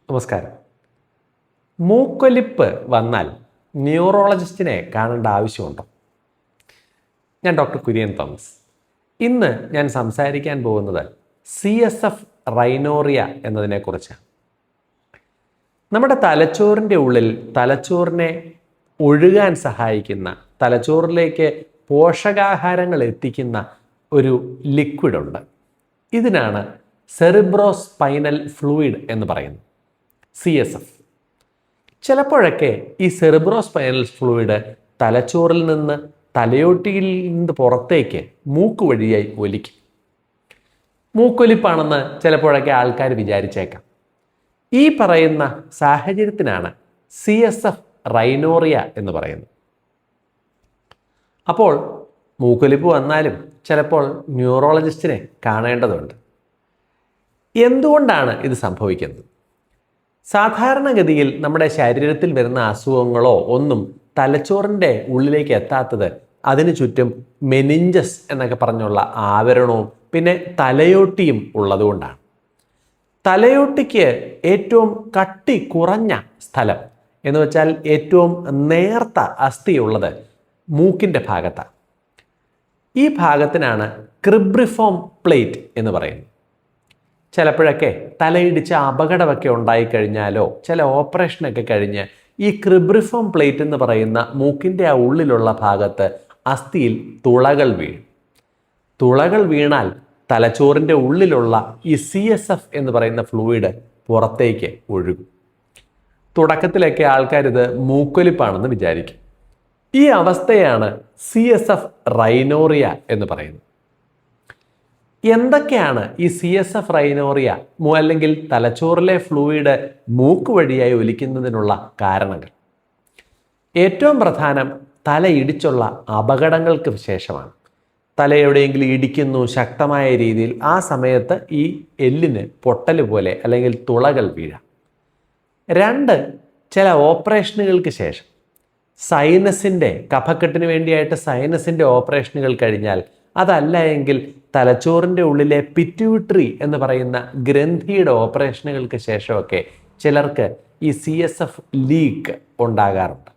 നമസ്കാരം. മൂക്കൊലിപ്പ് വന്നാൽ ന്യൂറോളജിസ്റ്റിനെ കാണേണ്ട ആവശ്യമുണ്ടോ? ഞാൻ ഡോക്ടർ കുര്യൻ തോമസ്. ഇന്ന് ഞാൻ സംസാരിക്കാൻ പോകുന്നത് CSF റൈനോറിയ എന്നതിനെക്കുറിച്ചാണ്. നമ്മുടെ തലച്ചോറിൻ്റെ ഉള്ളിൽ തലച്ചോറിനെ ഒഴുകാൻ സഹായിക്കുന്ന, തലച്ചോറിലേക്ക് പോഷകാഹാരങ്ങൾ എത്തിക്കുന്ന ഒരു ലിക്വിഡുണ്ട്. ഇതിനാണ് സെറിബ്രോസ്പൈനൽ ഫ്ലൂയിഡ് എന്ന് പറയുന്നത്, CSF. ചിലപ്പോഴൊക്കെ ഈ സെറിബ്രോസ്പൈനൽ ഫ്ലൂയിഡ് തലച്ചോറിൽ നിന്ന് തലയോട്ടിയിൽ നിന്ന് പുറത്തേക്ക് മൂക്ക് വഴിയായി ഒലിക്കും. മൂക്കൊലിപ്പാണെന്ന് ചിലപ്പോഴൊക്കെ ആൾക്കാർ വിചാരിച്ചേക്കാം. ഈ പറയുന്ന സാഹചര്യത്തിനാണ് CSF റൈനോറിയ എന്ന് പറയുന്നത്. അപ്പോൾ മൂക്കൊലിപ്പ് വന്നാലും ചിലപ്പോൾ ന്യൂറോളജിസ്റ്റിനെ കാണേണ്ടതുണ്ട്. എന്തുകൊണ്ടാണ് ഇത് സംഭവിക്കുന്നത്? സാധാരണഗതിയിൽ നമ്മുടെ ശരീരത്തിൽ വരുന്ന അസുഖങ്ങളോ ഒന്നും തലച്ചോറിൻ്റെ ഉള്ളിലേക്ക് എത്താത്തത് അതിനു ചുറ്റും മെനിഞ്ചസ് എന്നൊക്കെ പറഞ്ഞുള്ള ആവരണവും പിന്നെ തലയോട്ടിയും ഉള്ളതുകൊണ്ടാണ്. തലയോട്ടിക്ക് ഏറ്റവും കട്ടി കുറഞ്ഞ സ്ഥലം എന്ന് വെച്ചാൽ ഏറ്റവും നേർത്ത അസ്ഥിയുള്ളത് മൂക്കിൻ്റെ ഭാഗത്താണ്. ഈ ഭാഗത്തിനാണ് ക്രിബ്രിഫോം പ്ലേറ്റ് എന്ന് പറയുന്നത്. ചിലപ്പോഴൊക്കെ തലയിടിച്ച് അപകടമൊക്കെ ഉണ്ടായിക്കഴിഞ്ഞാലോ ചില ഓപ്പറേഷനൊക്കെ കഴിഞ്ഞ് ഈ ക്രിബ്രിഫോം പ്ലേറ്റ് എന്ന് പറയുന്ന മൂക്കിൻ്റെ ആ ഉള്ളിലുള്ള ഭാഗത്ത് അസ്ഥിയിൽ തുളകൾ വീഴും. തുളകൾ വീണാൽ തലച്ചോറിൻ്റെ ഉള്ളിലുള്ള ഈ CSF എന്ന് പറയുന്ന ഫ്ലൂയിഡ് പുറത്തേക്ക് ഒഴുകും. തുടക്കത്തിലൊക്കെ ആൾക്കാരിത് മൂക്കൊലിപ്പാണെന്ന് വിചാരിക്കും. ഈ അവസ്ഥയാണ് CSF റൈനോറിയ എന്ന് പറയുന്നത്. എന്തൊക്കെയാണ് ഈ CSF റൈനോറിയ അല്ലെങ്കിൽ തലച്ചോറിലെ ഫ്ലൂയിഡ് മൂക്ക് വഴിയായി ഒലിക്കുന്നതിനുള്ള കാരണങ്ങൾ? ഏറ്റവും പ്രധാനം തലയിടിച്ചുള്ള അപകടങ്ങൾക്ക് ശേഷമാണ്. തല എവിടെയെങ്കിലും ഇടിക്കുന്നു ശക്തമായ രീതിയിൽ, ആ സമയത്ത് ഈ എല്ലിന് പൊട്ടൽ പോലെ അല്ലെങ്കിൽ തുളകൾ വീഴാം. 2, ചില ഓപ്പറേഷനുകൾക്ക് ശേഷം, സൈനസിൻ്റെ കഫക്കെട്ടിന് വേണ്ടിയായിട്ട് സൈനസിൻ്റെ ഓപ്പറേഷനുകൾ കഴിഞ്ഞാൽ, അതല്ല എങ്കിൽ തലച്ചോറിൻ്റെ ഉള്ളിലെ പിറ്റ്യൂട്ടറി എന്ന് പറയുന്ന ഗ്രന്ഥിയുടെ ഓപ്പറേഷനുകൾക്ക് ശേഷമൊക്കെ ചിലർക്ക് ഈ CSF ലീക്ക് ഉണ്ടാകാറുണ്ട്.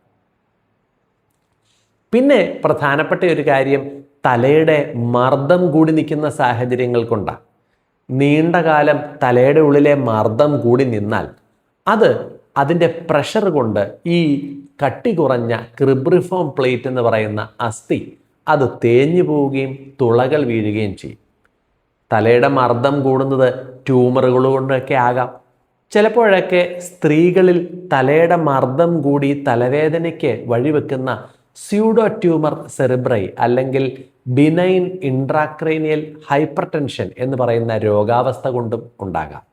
പിന്നെ പ്രധാനപ്പെട്ട ഒരു കാര്യം തലയുടെ മർദ്ദം കൂടി നിൽക്കുന്ന സാഹചര്യങ്ങൾ കൊണ്ടാണ്. നീണ്ടകാലം തലയുടെ ഉള്ളിലെ മർദ്ദം കൂടി നിന്നാൽ അതിൻ്റെ പ്രഷർ കൊണ്ട് ഈ കട്ടി കുറഞ്ഞ ക്രിബ്രിഫോം പ്ലേറ്റ് എന്ന് പറയുന്ന അസ്ഥി അത് തേഞ്ഞു പോവുകയും തുളകൾ വീഴുകയും ചെയ്യും. തലയുടെ മർദ്ദം കൂടുന്നത് ട്യൂമറുകൾ കൊണ്ടൊക്കെ ആകാം. ചിലപ്പോഴൊക്കെ സ്ത്രീകളിൽ തലയുടെ മർദ്ദം കൂടി തലവേദനയ്ക്ക് വഴിവെക്കുന്ന സ്യൂഡോ ട്യൂമർ സെറിബ്രൈ അല്ലെങ്കിൽ ബിനൈൻ ഇൻട്രാക്രേനിയൽ ഹൈപ്പർ ടെൻഷൻ എന്ന് പറയുന്ന രോഗാവസ്ഥ കൊണ്ടും ഉണ്ടാകാം.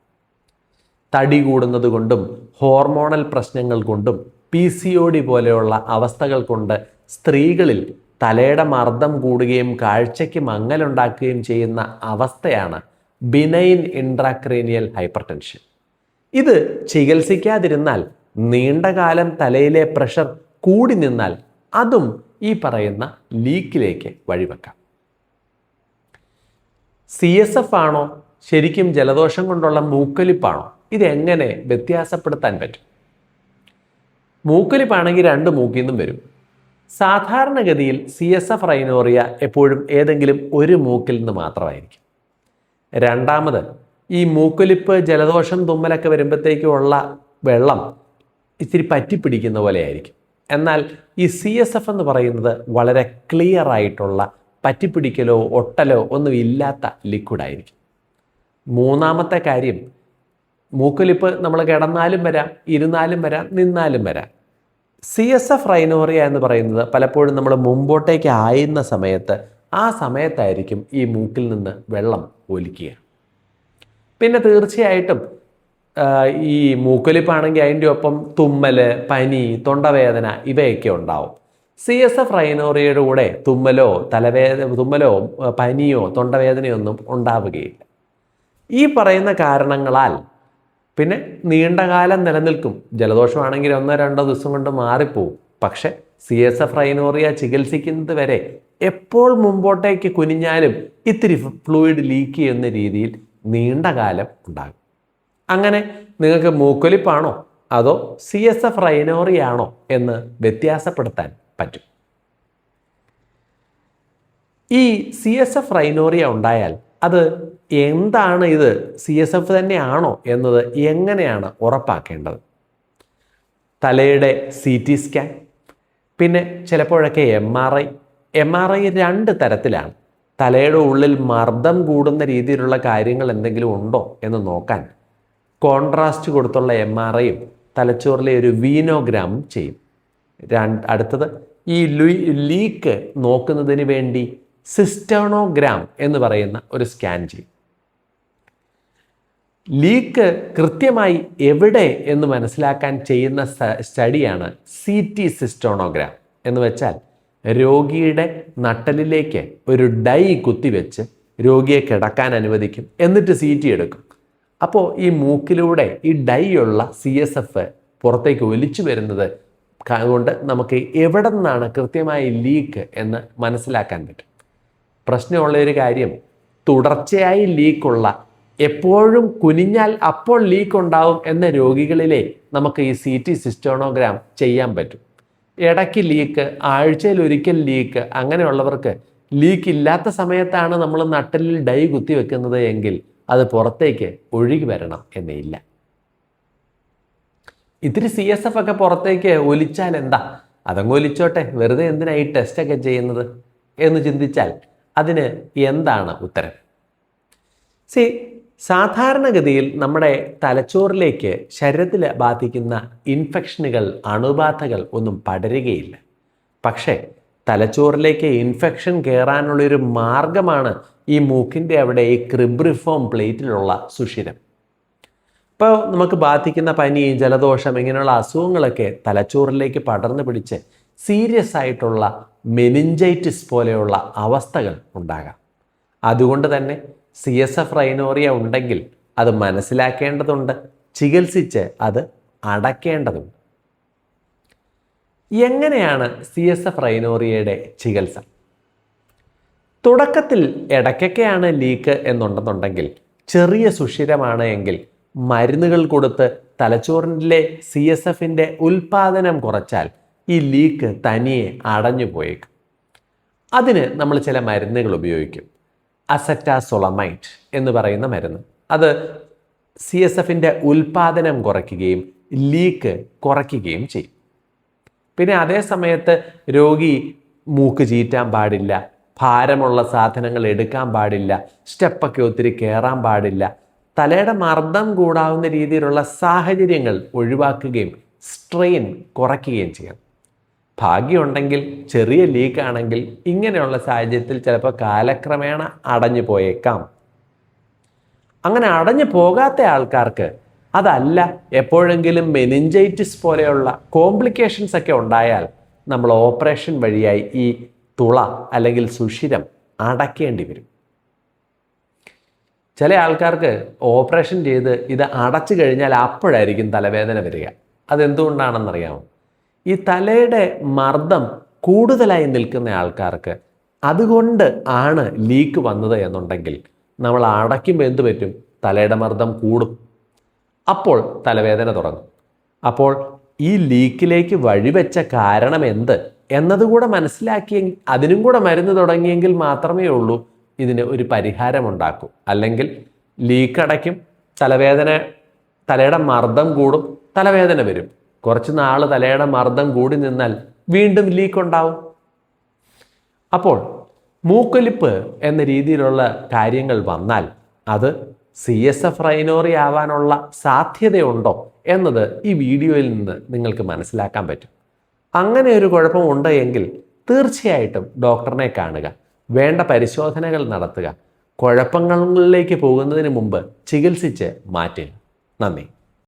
തടി കൂടുന്നത് കൊണ്ടും ഹോർമോണൽ പ്രശ്നങ്ങൾ കൊണ്ടും PCOD പോലെയുള്ള അവസ്ഥകൾ കൊണ്ട് സ്ത്രീകളിൽ തലയുടെ മർദ്ദം കൂടുകയും കാഴ്ചയ്ക്ക് മങ്ങലുണ്ടാക്കുകയും ചെയ്യുന്ന അവസ്ഥയാണ് ബിനൈൻ ഇൻട്രാക്രേനിയൽ ഹൈപ്പർ ടെൻഷൻ. ഇത് ചികിത്സിക്കാതിരുന്നാൽ നീണ്ടകാലം തലയിലെ പ്രഷർ കൂടി നിന്നാൽ അതും ഈ പറയുന്ന ലീക്കിലേക്ക് വഴിവെക്കാം. CSF ആണോ ശരിക്കും ജലദോഷം കൊണ്ടുള്ള മൂക്കൊലിപ്പാണോ? ഇതെങ്ങനെ വ്യത്യാസപ്പെടുത്താൻ പറ്റും? മൂക്കൊലിപ്പാണെങ്കിൽ 2 മൂക്കിൽ നിന്നും വരും. സാധാരണഗതിയിൽ CSF റൈനോറിയ എപ്പോഴും ഏതെങ്കിലും ഒരു മൂക്കിൽ നിന്ന് മാത്രമായിരിക്കും. രണ്ടാമത്, ഈ മൂക്കൊലിപ്പ് ജലദോഷം തുമ്മലൊക്കെ വരുമ്പോഴത്തേക്കുള്ള വെള്ളം ഇത്തിരി പറ്റിപ്പിടിക്കുന്ന പോലെ ആയിരിക്കും. എന്നാൽ ഈ CSF എന്ന് പറയുന്നത് വളരെ ക്ലിയർ ആയിട്ടുള്ള പറ്റിപ്പിടിക്കലോ ഒട്ടലോ ഒന്നും ഇല്ലാത്ത ലിക്വിഡായിരിക്കും. മൂന്നാമത്തെ കാര്യം, മൂക്കൊലിപ്പ് നമ്മൾ കിടന്നാലും വരാം, ഇരുന്നാലും വരാം, നിന്നാലും വരാം. CSF റൈനോറിയ എന്ന് പറയുന്നത് പലപ്പോഴും നമ്മൾ മുമ്പോട്ടേക്ക് ആയുന്ന സമയത്ത് ആ സമയത്തായിരിക്കും ഈ മൂക്കിൽ നിന്ന് വെള്ളം ഒലിക്കുക. പിന്നെ തീർച്ചയായിട്ടും ഈ മൂക്കൊലിപ്പാണെങ്കിൽ അതിൻ്റെ ഒപ്പം തുമ്മൽ, പനി, തൊണ്ടവേദന ഇവയൊക്കെ ഉണ്ടാവും. CSF റൈനോറിയയുടെ കൂടെ തുമ്മലോ പനിയോ തൊണ്ടവേദനയോ ഒന്നും ഉണ്ടാവുകയില്ല. ഈ പറയുന്ന കാരണങ്ങളാൽ പിന്നെ നീണ്ടകാലം നിലനിൽക്കും. ജലദോഷമാണെങ്കിൽ 1-2 ദിവസം കൊണ്ട് മാറിപ്പോവും. പക്ഷെ CSF റൈനോറിയ ചികിത്സിക്കുന്നത് വരെ എപ്പോൾ മുമ്പോട്ടേക്ക് കുനിഞ്ഞാലും ഇത്തിരി ഫ്ലൂയിഡ് ലീക്ക് ചെയ്യുന്ന രീതിയിൽ നീണ്ടകാലം ഉണ്ടാകും. അങ്ങനെ നിങ്ങൾക്ക് മൂക്കൊലിപ്പാണോ അതോ CSF റൈനോറിയാണോ എന്ന് വ്യത്യാസപ്പെടുത്താൻ പറ്റും. ഈ CSF റൈനോറിയ ഉണ്ടായാൽ അത് എന്താണ്, ഇത് CSF തന്നെയാണോ എന്നത് എങ്ങനെയാണ് ഉറപ്പാക്കേണ്ടത്? തലയുടെ CT സ്കാൻ, പിന്നെ ചിലപ്പോഴൊക്കെ MRI രണ്ട് തരത്തിലാണ്. തലയുടെ ഉള്ളിൽ മർദ്ദം കൂടുന്ന രീതിയിലുള്ള കാര്യങ്ങൾ എന്തെങ്കിലും ഉണ്ടോ എന്ന് നോക്കാൻ കോൺട്രാസ്റ്റ് കൊടുത്തുള്ള MRIയും തലച്ചോറിലെ ഒരു വീനോഗ്രാമും ചെയ്യും. അടുത്തത് ഈ ലീക്ക് നോക്കുന്നതിന് വേണ്ടി സിസ്റ്റോണോഗ്രാം എന്ന് പറയുന്ന ഒരു സ്കാൻ ചെയ്യും. ലീക്ക് കൃത്യമായി എവിടെ എന്ന് മനസ്സിലാക്കാൻ ചെയ്യുന്ന സ്റ്റഡിയാണ് CT സിസ്റ്റോണോഗ്രാം. എന്ന് വെച്ചാൽ രോഗിയുടെ നട്ടലിലേക്ക് ഒരു ഡൈ കുത്തിവെച്ച് രോഗിയെ കിടക്കാൻ അനുവദിക്കും, എന്നിട്ട് CT എടുക്കും. അപ്പോൾ ഈ മൂക്കിലൂടെ ഈ ഡൈ ഉള്ള CSF പുറത്തേക്ക് ഒലിച്ചു വരുന്നത് കൊണ്ട് നമുക്ക് എവിടെ നിന്നാണ് കൃത്യമായി ലീക്ക് എന്ന് മനസ്സിലാക്കാൻ പറ്റും. പ്രശ്നമുള്ള ഒരു കാര്യം, തുടർച്ചയായി ലീക്കുള്ള, എപ്പോഴും കുനിഞ്ഞാൽ അപ്പോൾ ലീക്ക് ഉണ്ടാവും എന്ന രോഗികളിലെ നമുക്ക് ഈ CT സിസ്റ്റോണോഗ്രാം ചെയ്യാൻ പറ്റും. ഇടയ്ക്ക് ലീക്ക്, ആഴ്ചയിൽ ഒരിക്കൽ ലീക്ക്, അങ്ങനെയുള്ളവർക്ക് ലീക്ക് ഇല്ലാത്ത സമയത്താണ് നമ്മൾ നട്ടലിൽ ഡൈ കുത്തി വെക്കുന്നത് എങ്കിൽ അത് പുറത്തേക്ക് ഒഴുകി വരണം എന്നില്ല. ഇത്തിരി CSF ഒക്കെ പുറത്തേക്ക് ഒലിച്ചാൽ എന്താ, അതങ്ങ് ഒലിച്ചോട്ടെ, വെറുതെ എന്തിനാ ഈ ടെസ്റ്റൊക്കെ ചെയ്യുന്നത് എന്ന് ചിന്തിച്ചാൽ അതിന് എന്താണ് ഉത്തരം? സാധാരണഗതിയിൽ നമ്മുടെ തലച്ചോറിലേക്ക് ശരീരത്തിൽ ബാധിക്കുന്ന ഇൻഫെക്ഷനുകൾ, അണുബാധകൾ ഒന്നും പടരുകയില്ല. പക്ഷേ തലച്ചോറിലേക്ക് ഇൻഫെക്ഷൻ കയറാനുള്ളൊരു മാർഗമാണ് ഈ മൂക്കിൻ്റെ അവിടെ ഈ ക്രിബ്രിഫോം പ്ലേറ്റിലുള്ള സുഷിരം. ഇപ്പോൾ നമുക്ക് ബാധിക്കുന്ന പനി, ജലദോഷം, ഇങ്ങനെയുള്ള അസുഖങ്ങളൊക്കെ തലച്ചോറിലേക്ക് പടർന്നു പിടിച്ച് സീരിയസ് ആയിട്ടുള്ള മെനിഞ്ചൈറ്റിസ് പോലെയുള്ള അവസ്ഥകൾ ഉണ്ടാകാം. അതുകൊണ്ട് തന്നെ CSF റൈനോറിയ ഉണ്ടെങ്കിൽ അത് മനസ്സിലാക്കേണ്ടതുണ്ട്, ചികിത്സിച്ച് അത് അടയ്ക്കേണ്ടതുണ്ട്. എങ്ങനെയാണ് CSF റൈനോറിയയുടെ ചികിത്സ? തുടക്കത്തിൽ ഇടയ്ക്കൊക്കെയാണ് ലീക്ക് എന്നുണ്ടെന്നുണ്ടെങ്കിൽ, ചെറിയ സുഷിരമാണ് എങ്കിൽ മരുന്നുകൾ കൊടുത്ത് തലച്ചോറിലെ CSFൻ്റെ ഉൽപ്പാദനം കുറച്ചാൽ ഈ ലീക്ക് തനിയെ അടഞ്ഞു പോയേക്കും. അതിന് നമ്മൾ ചില മരുന്നുകൾ ഉപയോഗിക്കും. അസറ്റാസൊളമൈഡ് എന്ന് പറയുന്ന മരുന്ന്, അത് CSFൻ്റെ ഉൽപ്പാദനം കുറയ്ക്കുകയും ലീക്ക് കുറയ്ക്കുകയും ചെയ്യും. പിന്നെ അതേ സമയത്ത് രോഗി മൂക്ക് ചീറ്റാൻ പാടില്ല, ഭാരമുള്ള സാധനങ്ങൾ എടുക്കാൻ പാടില്ല, സ്റ്റെപ്പൊക്കെ ഒത്തിരി കയറാൻ പാടില്ല, തലയുടെ മർദ്ദം കൂടാവുന്ന രീതിയിലുള്ള സാഹചര്യങ്ങൾ ഒഴിവാക്കുകയും സ്ട്രെയിൻ കുറയ്ക്കുകയും ചെയ്യണം. ഭാഗ്യമുണ്ടെങ്കിൽ ചെറിയ ലീക്കാണെങ്കിൽ ഇങ്ങനെയുള്ള സാഹചര്യത്തിൽ ചിലപ്പോൾ കാലക്രമേണ അടഞ്ഞു പോയേക്കാം. അങ്ങനെ അടഞ്ഞു പോകാത്ത ആൾക്കാർക്ക് അതല്ല, എപ്പോഴെങ്കിലും മെനിഞ്ചൈറ്റിസ് പോലെയുള്ള കോംപ്ലിക്കേഷൻസ് ഒക്കെ ഉണ്ടായാൽ നമ്മൾ ഓപ്പറേഷൻ വഴിയായി ഈ തുള അല്ലെങ്കിൽ സുഷിരം അടയ്ക്കേണ്ടി വരും. ചില ആൾക്കാർക്ക് ഓപ്പറേഷൻ ചെയ്ത് ഇത് അടച്ചു കഴിഞ്ഞാൽ അപ്പോഴായിരിക്കും തലവേദന വരിക. അതെന്തുകൊണ്ടാണെന്നറിയാമോ? ഈ തലയുടെ മർദ്ദം കൂടുതലായി നിൽക്കുന്ന ആൾക്കാർക്ക് അതുകൊണ്ട് ആണ് ലീക്ക് വന്നത് എന്നുണ്ടെങ്കിൽ നമ്മൾ അടയ്ക്കുമ്പോൾ എന്ത് പറ്റും? തലയുടെ മർദ്ദം കൂടും, അപ്പോൾ തലവേദന തുടങ്ങും. അപ്പോൾ ഈ ലീക്കിലേക്ക് വഴിവെച്ച കാരണം എന്ത് എന്നതുകൂടെ മനസ്സിലാക്കിയെങ്കിൽ, അതിനും കൂടെ മരുന്ന് തുടങ്ങിയെങ്കിൽ മാത്രമേ ഉള്ളൂ ഇതിന് ഒരു പരിഹാരമുണ്ടാക്കൂ. അല്ലെങ്കിൽ ലീക്ക് അടയ്ക്കും, തലയുടെ മർദ്ദം കൂടും, തലവേദന വരും. കുറച്ച് നാൾ തലയുടെ മർദ്ദം കൂടി നിന്നാൽ വീണ്ടും ലീക്ക് ഉണ്ടാവും. അപ്പോൾ മൂക്കൊലിപ്പ് എന്ന രീതിയിലുള്ള കാര്യങ്ങൾ വന്നാൽ അത് CSF റൈനോറിയ ആവാനുള്ള സാധ്യതയുണ്ടോ എന്നത് ഈ വീഡിയോയിൽ നിന്ന് നിങ്ങൾക്ക് മനസ്സിലാക്കാൻ പറ്റും. അങ്ങനെ ഒരു കുഴപ്പമുണ്ട് എങ്കിൽ തീർച്ചയായിട്ടും ഡോക്ടറിനെ കാണുക, വേണ്ട പരിശോധനകൾ നടത്തുക, കുഴപ്പങ്ങളിലേക്ക് പോകുന്നതിന് മുമ്പ് ചികിത്സിച്ച് മാറ്റുക. നന്ദി.